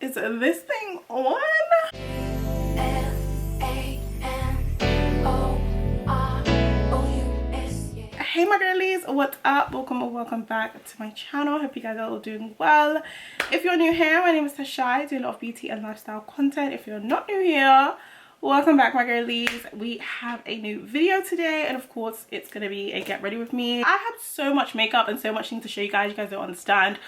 Is this thing on? Hey my girlies, what's up? Welcome or welcome back to my channel. Hope you guys are all doing well. If you're new here, my name is Tasha. I do a lot of beauty and lifestyle content. If you're not new here, welcome back my girlies. We have a new video today, and of course it's gonna be a get ready with me. I have so much makeup and so much things to show you guys. You guys don't understand.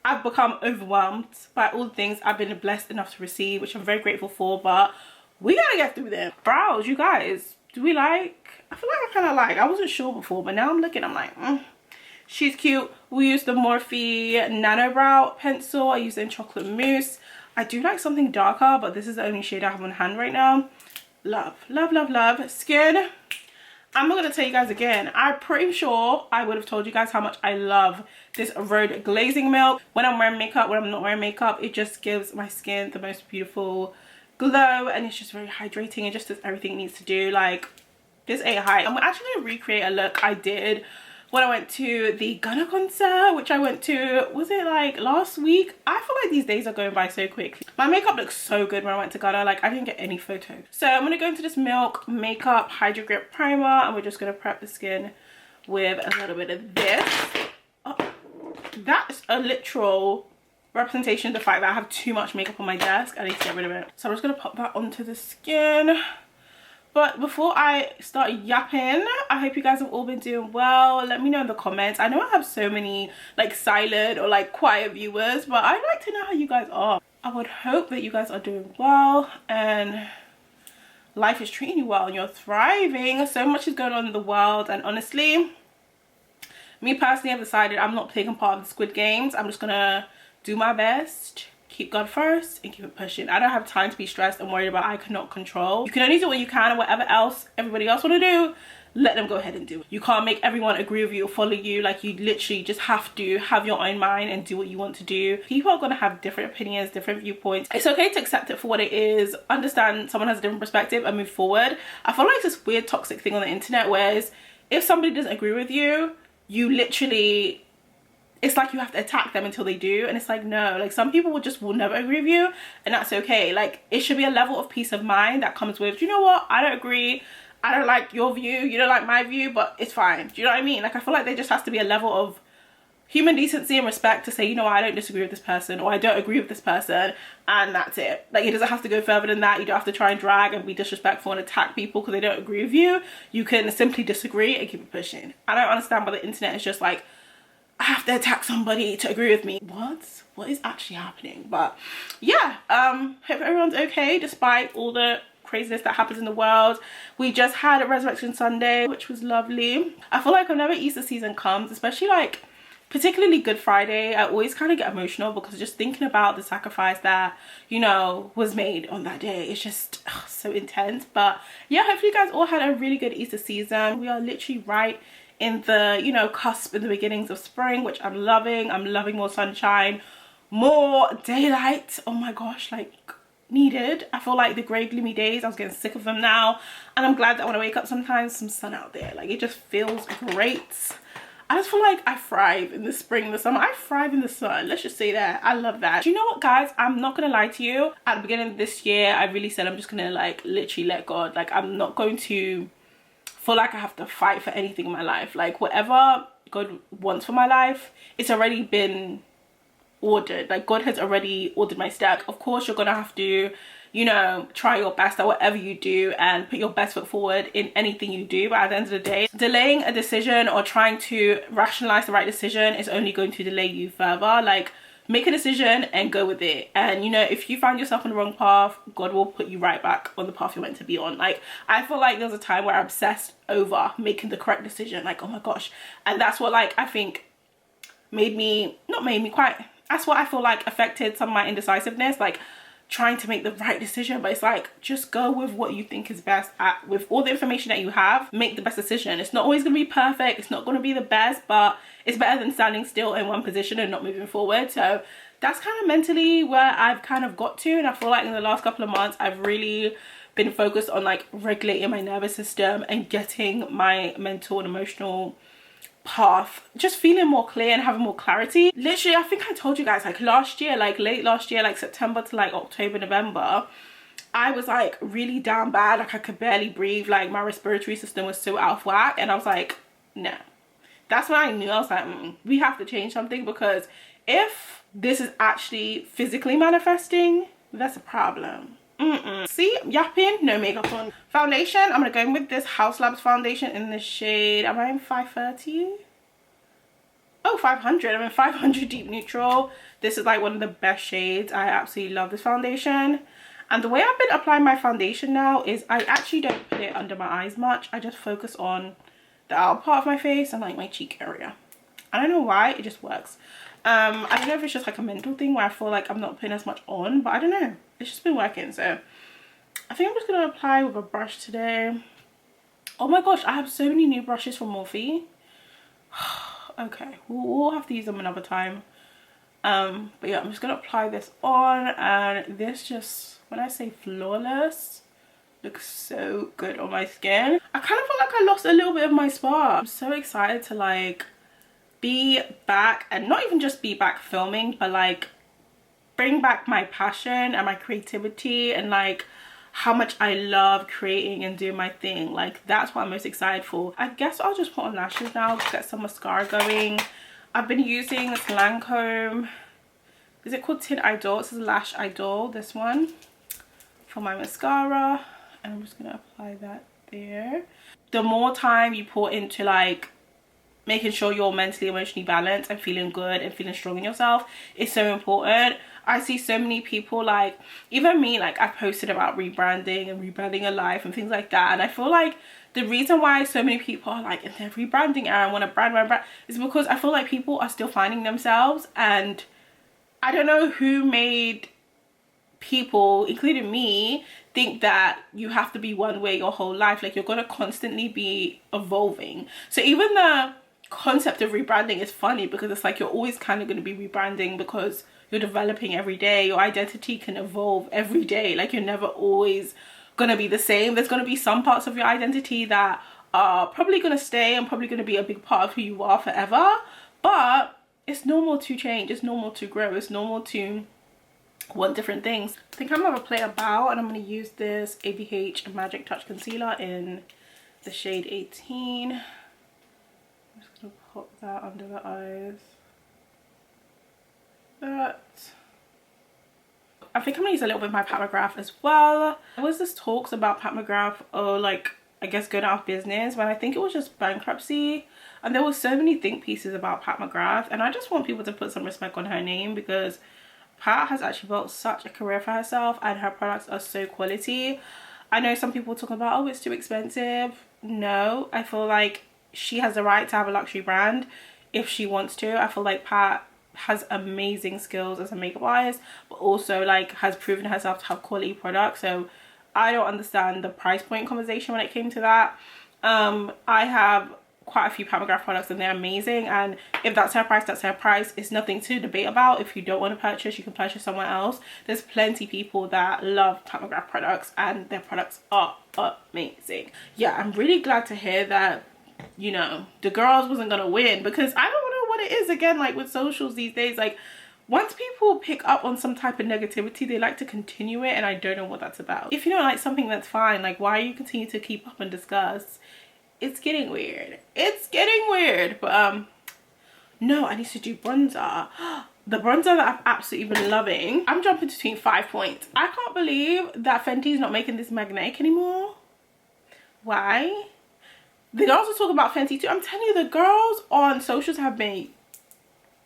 I've become overwhelmed by all the things I've been blessed enough to receive, which I'm very grateful for, but we gotta get through them. Brows, you guys, do we like? I feel like I kind of like, I wasn't sure before, but now I'm looking, I'm like, she's cute. We used the Morphe Nano Brow Pencil. I used it in Chocolate Mousse. I do like something darker, but this is the only shade I have on hand right now. Love, love, love, love. Skin, I'm not gonna tell you guys again. I'm pretty sure I would have told you guys how much I love this Road Glazing Milk. When I'm wearing makeup, when I'm not wearing makeup, it just gives my skin the most beautiful glow, and it's just very hydrating and just does everything it needs to do. Like, this ain't high. I'm actually gonna recreate a look I did when I went to the Gunna concert, which I went to, was it like last week? I feel like these days are going by so quickly. My makeup looks so good when I went to Gunna, like I didn't get any photos. So I'm gonna go into this Milk Makeup Hydro Grip Primer, and we're just gonna prep the skin with a little bit of this. Oh, that's a literal representation of the fact that I have too much makeup on my desk. I need to get rid of it. So I'm just gonna pop that onto the skin. But before I start yapping, I hope you guys have all been doing well. Let me know in the comments. I know I have so many like silent or like quiet viewers, but I'd like to know how you guys are. I would hope that you guys are doing well and life is treating you well and you're thriving. So much is going on in the world, and honestly, me personally, I've decided I'm not taking part of the Squid Games. I'm just gonna do my best, keep God first, and keep it pushing. I don't have time to be stressed and worried about I cannot control. You can only do what you can, and whatever else everybody else want to do, let them go ahead and do it. You can't make everyone agree with you or follow you. Like, you literally just have to have your own mind and do what you want to do. People are going to have different opinions, different viewpoints. It's okay to accept it for what it is, understand someone has a different perspective, and move forward. I feel like it's this weird toxic thing on the internet, whereas if somebody doesn't agree with you, you literally, it's like you have to attack them until they do. And it's like, no, like some people will never agree with you, and that's okay. Like, it should be a level of peace of mind that comes with, do you know what, I don't agree, I don't like your view, you don't like my view, but it's fine. Do you know what I mean? Like, I feel like there just has to be a level of human decency and respect to say, you know what, I don't disagree with this person, or I don't agree with this person, and that's it. Like, it doesn't have to go further than that. You don't have to try and drag and be disrespectful and attack people because they don't agree with you. You can simply disagree and keep it pushing. I don't understand why the internet is just like, I have to attack somebody to agree with me. What is actually happening? But yeah, hope everyone's okay despite all the craziness that happens in the world. We just had a Resurrection Sunday, which was lovely. I feel like whenever Easter season comes, especially like particularly Good Friday, I always kind of get emotional because just thinking about the sacrifice that, you know, was made on that day, it's just so intense. But yeah, hopefully you guys all had a really good Easter season. We are literally right in the, you know, cusp in the beginnings of spring, which I'm loving. I'm loving more sunshine, more daylight. Oh my gosh, like needed. I feel like the grey gloomy days, I was getting sick of them now, and I'm glad that when I wake up sometimes some sun out there. Like, it just feels great. I just feel like I thrive in the spring, the summer. I thrive in the sun, let's just say that. I love that. Do you know what, guys, I'm not gonna lie to you, at the beginning of this year I really said I'm just gonna like literally let God, like I'm not going to feel like I have to fight for anything in my life. Like, whatever God wants for my life, it's already been ordered. Like, God has already ordered my step. Of course you're gonna have to, you know, try your best at whatever you do and put your best foot forward in anything you do, but at the end of the day, delaying a decision or trying to rationalize the right decision is only going to delay you further. Like, make a decision and go with it. And you know, if you find yourself on the wrong path, God will put you right back on the path you're meant to be on. Like, I feel like there was a time where I obsessed over making the correct decision, like, oh my gosh, and that's what, like, I think that's what I feel like affected some of my indecisiveness, like trying to make the right decision. But it's like, just go with what you think is best. With all the information that you have, make the best decision. It's not always going to be perfect, it's not going to be the best, but it's better than standing still in one position and not moving forward. So that's kind of mentally where I've kind of got to, and I feel like in the last couple of months I've really been focused on like regulating my nervous system and getting my mental and emotional path, just feeling more clear and having more clarity. Literally, I think I told you guys, like last year, like late last year, like September to like October, November, I was like really down bad. Like I could barely breathe. Like my respiratory system was so out of whack. And I was like, no. That's when I knew. I was like, we have to change something, because if this is actually physically manifesting, that's a problem. See, I'm yapping, no makeup on. Foundation, I'm gonna go in with this House Labs foundation in the shade, am I in 530? Oh, 500. I'm in 500 deep neutral. This is like one of the best shades. I absolutely love this foundation. And the way I've been applying my foundation now is I actually don't put it under my eyes much. I just focus on the outer part of my face and like my cheek area. I don't know why, it just works. I don't know if it's just like a mental thing where I feel like I'm not putting as much on, but I don't know, it's just been working. So I think I'm just gonna apply with a brush today. Oh my gosh, I have so many new brushes from Morphe. Okay, we'll have to use them another time. But yeah, I'm just gonna apply this on, and this just, when I say flawless, looks so good on my skin. I kind of feel like I lost a little bit of my spark. I'm so excited to like be back, and not even just be back filming, but like bring back my passion and my creativity, and like how much I love creating and doing my thing. Like that's what I'm most excited for. I guess I'll just put on lashes now to get some mascara going. I've been using this Lancome, is it called Tint Idol? This is Lash Idol, this one, for my mascara. And I'm just gonna apply that there. The more time you put into like making sure you're mentally, emotionally balanced and feeling good and feeling strong in yourself is so important. I see so many people, like even me, like I posted about rebranding and rebranding a life and things like that, and I feel like the reason why so many people are like in their rebranding era and want to brand is because I feel like people are still finding themselves. And I don't know who made people, including me, think that you have to be one way your whole life. Like you're gonna constantly be evolving. So even the concept of rebranding is funny, because it's like you're always kind of going to be rebranding because you're developing every day. Your identity can evolve every day. Like you're never always going to be the same. There's going to be some parts of your identity that are probably going to stay and probably going to be a big part of who you are forever. But it's normal to change. It's normal to grow. It's normal to want different things. I think I'm going to play about, and I'm going to use this ABH Magic Touch Concealer in the shade 18. I'm just going to pop that under the eyes. That. I think I'm going to use a little bit of my Pat McGrath as well. There was this talks about Pat McGrath, or like, I guess going out of business, when I think it was just bankruptcy. And there were so many think pieces about Pat McGrath, and I just want people to put some respect on her name, because Pat has actually built such a career for herself, and her products are so quality. I know some people talk about, oh, it's too expensive. No, I feel like she has the right to have a luxury brand if she wants to. I feel like Pat has amazing skills as a makeup artist, but also like has proven herself to have quality products. So I don't understand the price point conversation when it came to that. I have quite a few Pat McGrath products and they're amazing, and if that's her price, that's her price. It's nothing to debate about. If you don't want to purchase, you can purchase somewhere else. There's plenty people that love Pat McGrath products and their products are amazing. Yeah, I'm really glad to hear that, you know, the girls wasn't gonna win, because I don't know what it is, again, like with socials these days, like once people pick up on some type of negativity, they like to continue it, and I don't know what that's about. If you don't like something, that's fine. Like, why you continue to keep up and discuss? It's getting weird. It's getting weird. But no, I need to do bronzer. The bronzer that I've absolutely been loving. I'm jumping between 5 points. I can't believe that Fenty's not making this magnetic anymore. Why? The girls are talking about Fenty too. I'm telling you, the girls on socials have been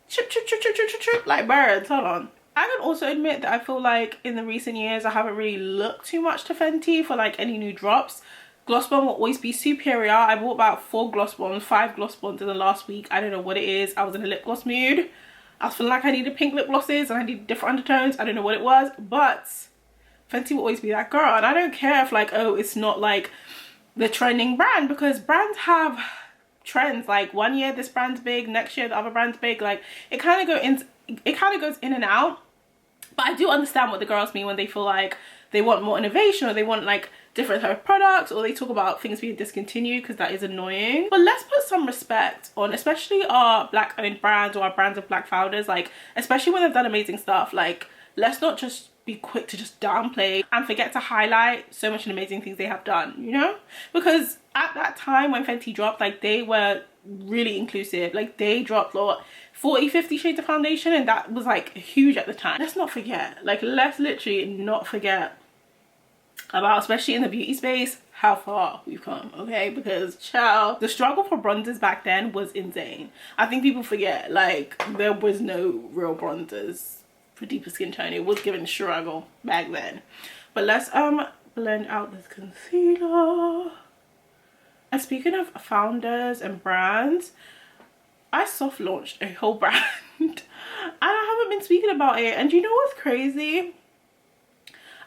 chip, chip, chip, chip, chip, chip, chip, like birds. Hold on. I can also admit that I feel like in the recent years, I haven't really looked too much to Fenty for like any new drops. Gloss Bomb will always be superior. I bought about 4 gloss bombs, 5 gloss bombs in the last week. I don't know what it is. I was in a lip gloss mood. I was feeling like I needed pink lip glosses and I needed different undertones. I don't know what it was, but Fenty will always be that girl. And I don't care if like, oh, it's not like the trending brand, because brands have trends. Like one year this brand's big, next year the other brand's big. Like it kind of goes in and out. But I do understand what the girls mean when they feel like they want more innovation, or they want like different type of products, or they talk about things being discontinued, because that is annoying. But let's put some respect on especially our black owned brands, or our brands of black founders, like especially when they've done amazing stuff. Like, let's not just be quick to just downplay and forget to highlight so much amazing things they have done, you know? Because at that time when Fenty dropped, like, they were really inclusive. Like, they dropped what, 40-50 shades of foundation, and that was like huge at the time. Let's not forget, like, let's literally not forget about, especially in the beauty space, how far we've come, okay? Because child, the struggle for bronzers back then was insane. I think people forget, like, there was no real bronzers for deeper skin tone. It was given struggle back then. But let's blend out this concealer. And speaking of founders and brands, I soft launched a whole brand and I haven't been speaking about it. And you know what's crazy?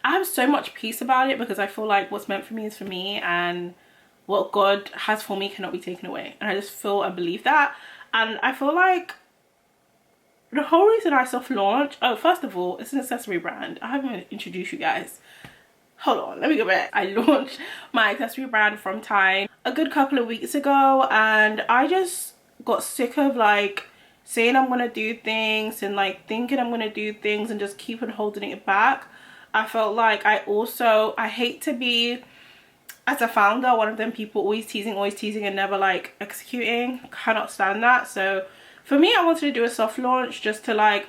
I have so much peace about it, because I feel like what's meant for me is for me, and what God has for me cannot be taken away. And I just feel and believe that. And I feel like the whole reason I soft launch, oh, first of all, it's an accessory brand. I haven't even introduced you guys. Hold on, let me go back. I launched my accessory brand From Time a good couple of weeks ago, and I just got sick of like saying I'm gonna do things and like thinking I'm gonna do things and just keep on holding it back. I felt like I hate to be, as a founder, one of them people always teasing and never like executing. Cannot stand that. So for me, I wanted to do a soft launch just to like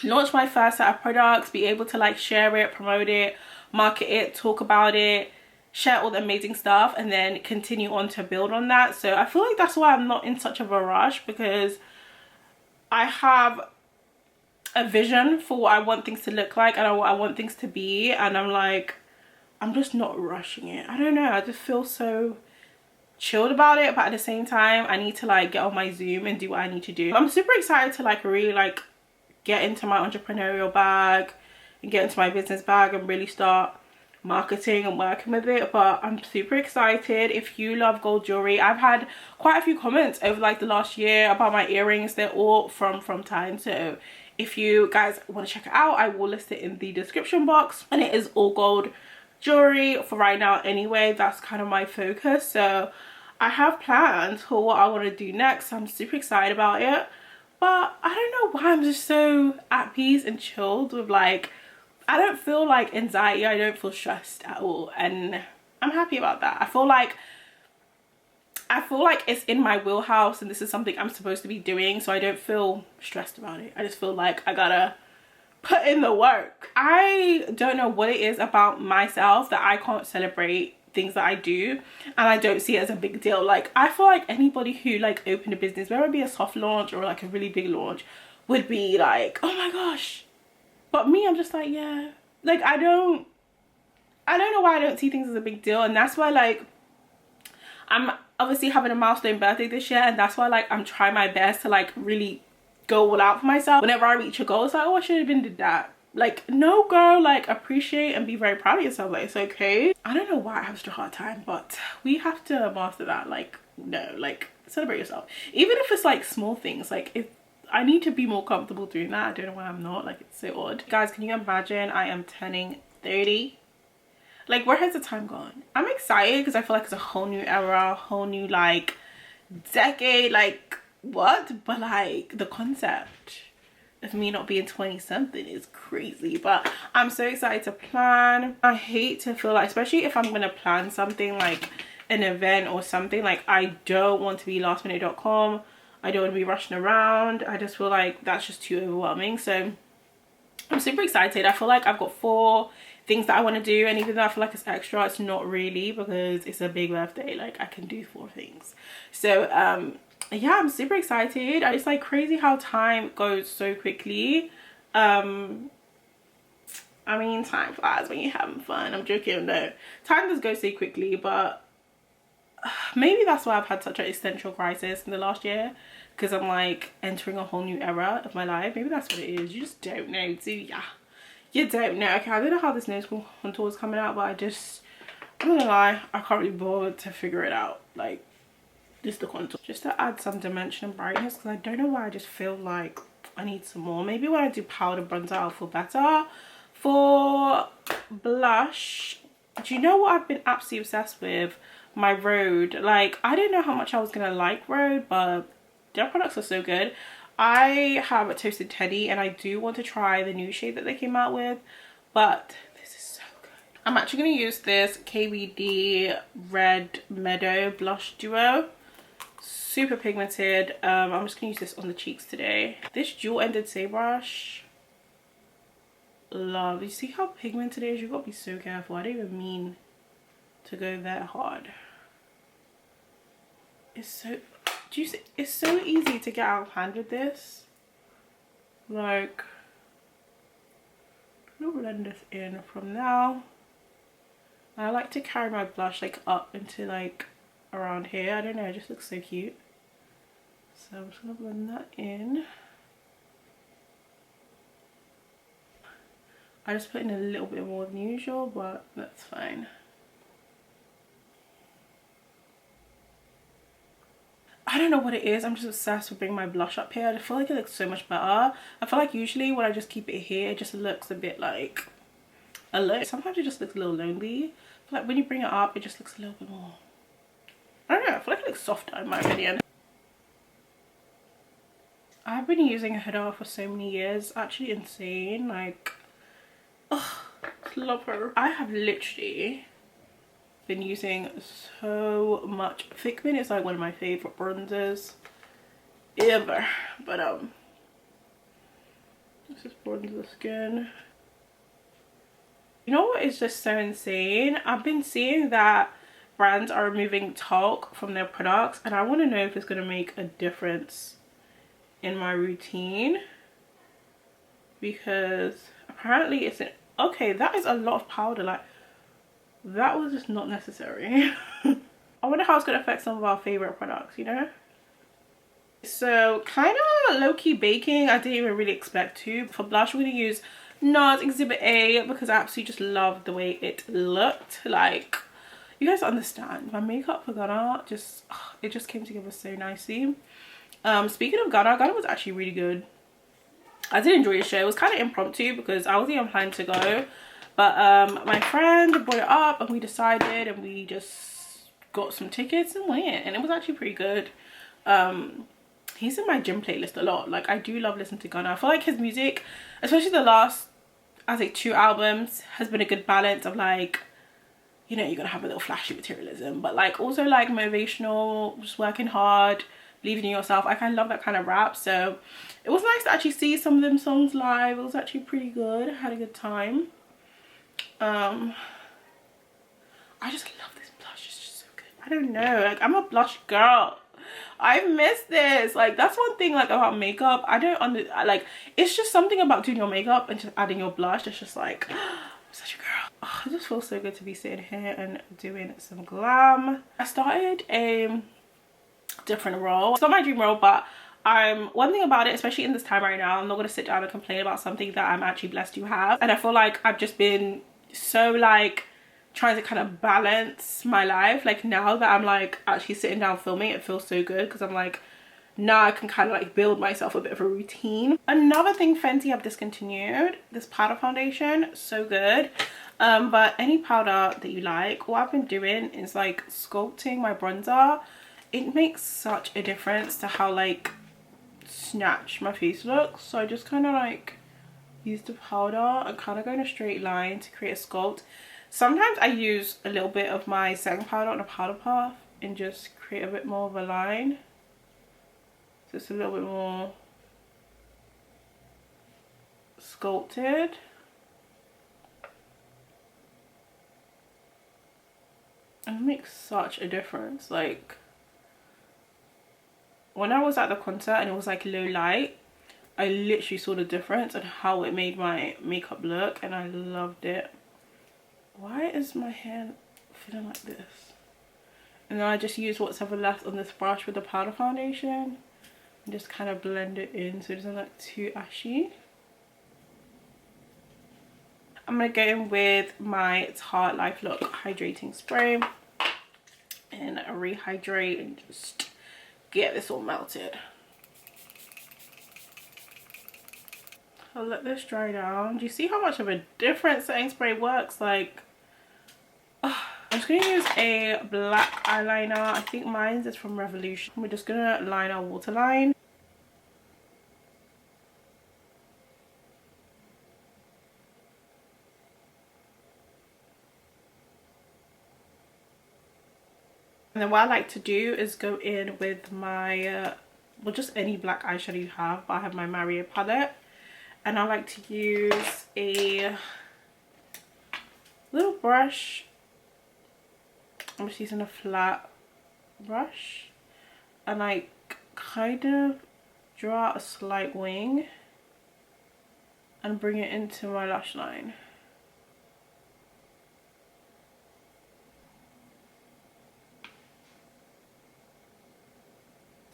launch my first set of products, be able to like share it, promote it, market it, talk about it, share all the amazing stuff, and then continue on to build on that. So I feel like that's why I'm not in such of a rush, because I have a vision for what I want things to look like and what I want things to be, and I'm just not rushing it. I don't know, I just feel so chilled about it, but at the same time I need to like get on my Zoom and do what I need to do. I'm super excited to like really like get into my entrepreneurial bag and get into my business bag and really start marketing and working with it. But I'm super excited. If you love gold jewelry, I've had quite a few comments over like the last year about my earrings. They're all from Time. So if you guys want to check it out, I will list it in the description box, and it is all gold jewelry for right now anyway. That's kind of my focus. So I have plans for what I want to do next. I'm super excited about it, but I don't know why I'm just so at peace and chilled with like, I don't feel like anxiety, I don't feel stressed at all, and I'm happy about that. I feel like it's in my wheelhouse and this is something I'm supposed to be doing, so I don't feel stressed about it. I just feel like I gotta put in the work. I don't know what it is about myself that I can't celebrate things that I do, and I don't see it as a big deal. Like, I feel like anybody who like opened a business, whether it be a soft launch or like a really big launch, would be like, oh my gosh. But me, I'm just like, yeah, like I don't know why I don't see things as a big deal. And that's why like I'm obviously having a milestone birthday this year, and that's why like I'm trying my best to like really go all out for myself. Whenever I reach a goal, it's like, oh, I should have been did that. Like, no girl, like appreciate and be very proud of yourself. Like, it's okay. I don't know why I have such a hard time, but we have to master that. Like, no, like celebrate yourself, even if it's like small things. Like, if I need to be more comfortable doing that, I don't know why I'm not. Like, it's so odd. Guys, can you imagine I am turning 30? Like, where has the time gone? I'm excited because I feel like it's a whole new era, whole new like decade. Like, what? But like the concept of me not being 20 something is crazy. But I'm so excited to plan. I hate to feel like, especially if I'm gonna plan something like an event or something, like I don't want to be lastminute.com. I don't want to be rushing around. I just feel like that's just too overwhelming. So I'm super excited. I feel like I've got 4 things that I want to do, and even though I feel like it's extra, it's not really, because it's a big birthday. Like, I can do 4 things. So yeah, I'm super excited. It's like crazy how time goes so quickly. I mean, time flies when you're having fun. I'm joking. No, time does go so quickly, but maybe that's why I've had such an existential crisis in the last year, because I'm like entering a whole new era of my life. Maybe that's what it is. You just don't know, do ya? You don't know. Okay, I don't know how this nose contour is coming out, but I'm not gonna lie, I can't really bother to figure it out. Like, just the contour, just to add some dimension and brightness, because I don't know why I just feel like I need some more. Maybe when I do powder bronzer I'll feel better. For blush, do you know what I've been absolutely obsessed with? My Rhode. Like, I didn't know how much I was gonna like Rhode, but their products are so good. I have a Toasted Teddy and I do want to try the new shade that they came out with, but this is so good. I'm actually going to use this KVD Red Meadow Blush Duo. Super pigmented. I'm just going to use this on the cheeks today. This dual-ended Sagebrush, love. You see how pigmented it is? You've got to be so careful. I don't even mean to go that hard. It's so... Do you see? It's so easy to get out of hand with this. Like, I'll blend this in from now. And I like to carry my blush like up into like around here. I don't know, it just looks so cute. So I'm just gonna blend that in. I just put in a little bit more than usual, but that's fine. I don't know what it is. I'm just obsessed with bringing my blush up here. I feel like it looks so much better. I feel like usually when I just keep it here, it just looks a bit like alone. Sometimes it just looks a little lonely. I feel like when you bring it up, it just looks a little bit more, I don't know, I feel like it looks softer in my opinion. I've been using a Huda for so many years. Actually insane. Like, oh, love her. I have literally been using so much. Figment is like one of my favorite bronzers ever, but this is bronze the skin. You know what is just so insane? I've been seeing that brands are removing talc from their products, and I want to know if it's going to make a difference in my routine, because apparently it's an... Okay, that is a lot of powder. Like, that was just not necessary. I wonder how it's going to affect some of our favorite products, you know? So kind of low-key baking. I didn't even really expect to. For blush, we're going to use NARS Exhibit A because I absolutely just love the way it looked. Like, you guys understand, my makeup for Ghana just, it just came together so nicely. Speaking of Ghana was actually really good. I did enjoy the show. It was kind of impromptu because I wasn't even planning to go. But my friend brought it up and we decided, and we just got some tickets and went, and it was actually pretty good. He's in my gym playlist a lot. Like, I do love listening to Ghana. I feel like his music, especially the last, I think, 2 albums, has been a good balance of like, you know, you're gonna have a little flashy materialism, but like also like motivational, just working hard, believing in yourself. I kind of love that kind of rap. So it was nice to actually see some of them songs live. It was actually pretty good. I had a good time. I just love this blush. It's just so good. I don't know, like, I'm a blush girl. I miss this. Like, that's one thing like about makeup. I don't like, it's just something about doing your makeup and just adding your blush. It's just like, I'm such a girl. Oh, it just feels so good to be sitting here and doing some glam. I started a different role. It's not my dream role, but one thing about it, especially in this time right now, I'm not going to sit down and complain about something that I'm actually blessed to have. And I feel like I've just been so like trying to kind of balance my life. Like, now that I'm like actually sitting down filming, it feels so good because I'm like, now I can kind of like build myself a bit of a routine. Another thing Fenty have discontinued, this powder foundation, so good. But any powder that you like, what I've been doing is like sculpting my bronzer. It makes such a difference to how like snatched my face looks. So I just kind of like use the powder and kind of go in a straight line to create a sculpt. Sometimes I use a little bit of my setting powder on a powder puff and just create a bit more of a line. So it's a little bit more sculpted. And it makes such a difference. Like, when I was at the concert and it was like low light, I literally saw the difference and how it made my makeup look, and I loved it. Why is my hair feeling like this? And then I just use what's ever left on this brush with the powder foundation and just kind of blend it in so it doesn't look too ashy. I'm going to go in with my Tarte Life Look Hydrating Spray and rehydrate and just get this all melted. I'll let this dry down. Do you see how much of a difference setting spray works? Like, I'm just gonna use a black eyeliner. I think mine is from Revolution. We're just gonna line our waterline. And then what I like to do is go in with my, well, just any black eyeshadow you have. But I have my Mario palette. And I like to use a little brush. I'm just using a flat brush. And I kind of draw out a slight wing. And bring it into my lash line.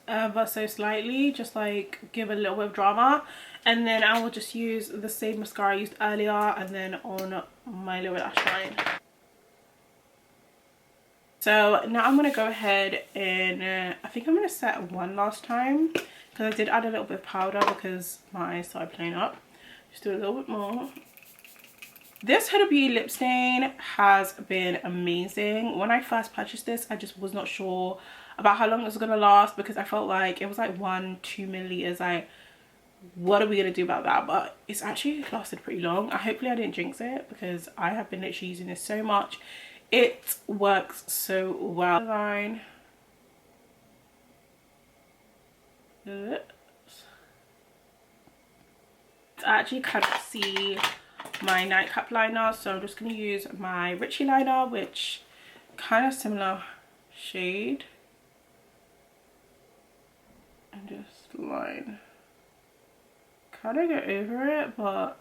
But so slightly, just like give a little bit of drama, and then I will just use the same mascara I used earlier and then on my lower lash line. So now I'm going to go ahead and I think I'm going to set one last time because I did add a little bit of powder because my eyes started playing up. Just do a little bit more. This Huda Beauty lip stain has been amazing. When I first purchased this, I just was not sure about how long it was gonna last because I felt like it was like 1-2 milliliters. Like, what are we gonna do about that? But it's actually lasted pretty long. Hopefully I didn't jinx it because I have been literally using this so much. It works so well. Line. I actually cannot see my nightcap liner, so I'm just going to use my Richie liner, which kind of similar shade, and just line, kind of go over it but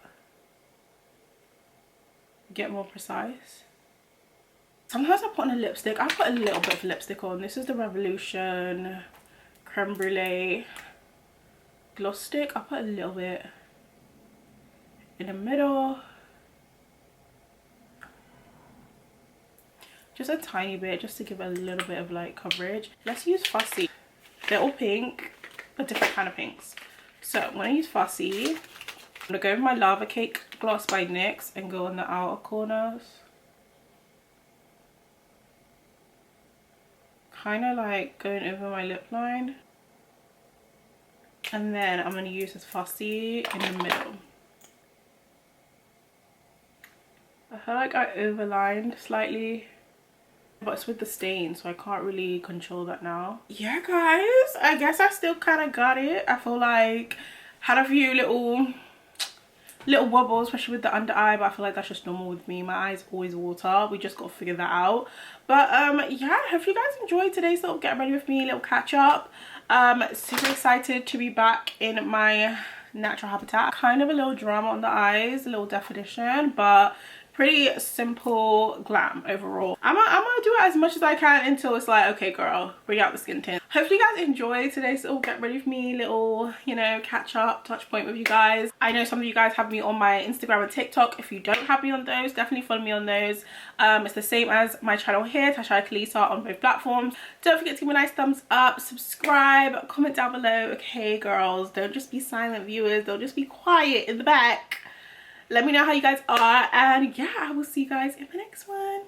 get more precise. Sometimes I put on a lipstick. I put a little bit of lipstick on. This is the Revolution Creme Brulee gloss stick. I put a little bit in the middle, just a tiny bit, just to give a little bit of like coverage. Let's use Fussy. They're all pink, but different kind of pinks. So I'm gonna use Fussy. I'm gonna go with my Lava Cake gloss by NYX and go on the outer corners, kind of like going over my lip line, and then I'm gonna use this Fussy in the middle. I feel like I overlined slightly, but it's with the stain, so I can't really control that now. Yeah guys, I guess I still kind of got it. I feel like had a few little wobbles, especially with the under eye, but I feel like that's just normal with me. My eyes always water. We just got to figure that out. But yeah, hope you guys enjoyed today's little get ready with me little catch up. Super excited to be back in my natural habitat. Kind of a little drama on the eyes, a little definition, but pretty simple glam overall. I'm gonna do it as much as I can until it's like, okay girl, bring out the skin tint. Hopefully you guys enjoyed today's little get ready with me little, you know, catch up touch point with you guys. I know some of you guys have me on my Instagram and TikTok. If you don't have me on those, definitely follow me on those. It's the same as my channel here, Tasha Kalisa, on both platforms. Don't forget to give me a nice thumbs up, subscribe, comment down below. Okay girls, don't just be silent viewers, don't just be quiet in the back. Let me know how you guys are, and yeah, I will see you guys in the next one.